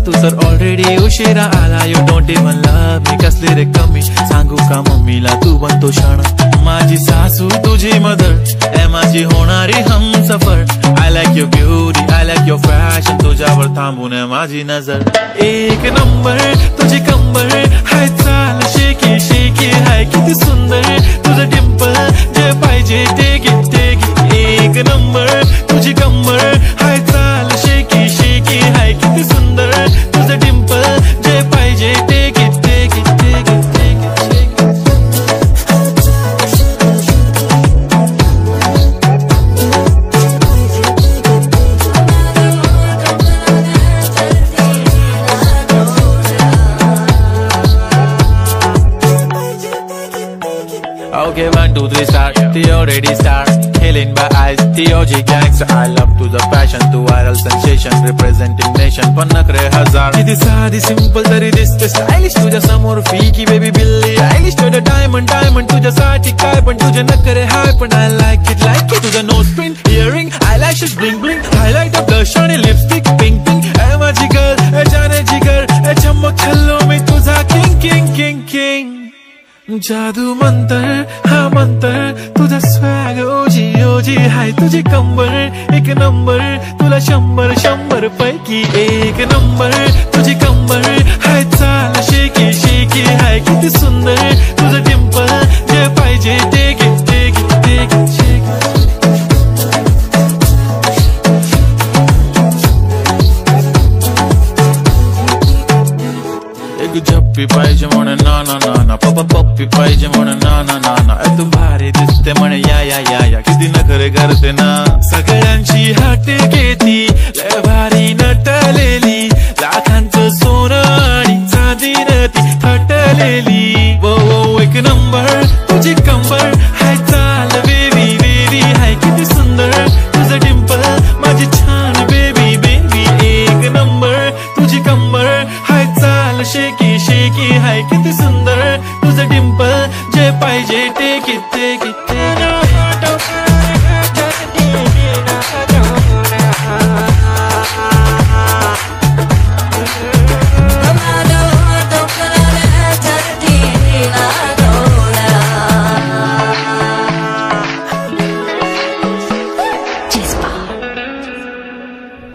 तू तर ऑलरेडी उशिरा आला. You don't even love me, कसली रे कमी सांगू का मम्मीला तू बनतो क्षण. माझी सासू तुझी मदर, ए माझी होणारी Humsafar. I like your beauty, I like your fashion, तुझ्यावर थांबून माझी नजर. एक नंबर तुझी कंबर, हाय चाल शेकी शेकी, हाय किती सुंदर तुझं डिंपल, जे पाहिजे टेक इट टेक इट. एक नंबर तुझी कंबर, हाय चाल शेकी शेकी, हाय किती सुंदर तुझं डिंपल, जे पाहिजे take it take it take it take it. Okay, 1, 2, 3 start. The already start. Killing by eyes. The OG gangster. I love to the fashion, to viral sensation, representing nation. पण नखरे हजार. किती साधी simple तरी दिसते stylish. तुझ्या समोर फीकी baby बिल्ली आयलिश. तुझं diamond diamond तुझ्यासाठी काय पण तुझे नखरे हाय पण I like it like it. तुझं nose pin, earring, eyelashes bling bling, highlighter, blush आणि lipstick pink pink. ए माझी girl, ए जाने जिगर, ए चमक छल्लो मी तुझा king king king king. जादू मंतर हा मंतर, तुझा स्वॅग ओजी ओजी, हाय तुझी कंबर एक नंबर, तुला 100 पैकी एक नंबर. तुझी कंबर हाय चाल शेकी शेकी, हाय किती सुंदर तुझं डिंपल, जे पाहिजे take it take it take it shake. एक झप्पी पाहिजे म्हणे ना ना ना ना, पप्पी पाहिजे म्हणे ना ना ना ना. तू भारी दिसते म्हणे या या या या, किती नखरे करते ना. सगळ्यांची हाट घेती लय भारी नटलेली, लाखांचं सोनं आणि चांदीनं ती हटलेली. वो वो एक नंबर तुझी कंबर, हाय चाल बेबी बेबी, हाय किती सुंदर तुझं डिंपल, माझी छान बेबी बेबी. एक नंबर तुझी कंबर, हाय चाल शेकी शेकी, हाय किती सुंदर तुझं डिंपल, जे पाहिजे take it take it take it.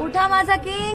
उठा माझा किंग.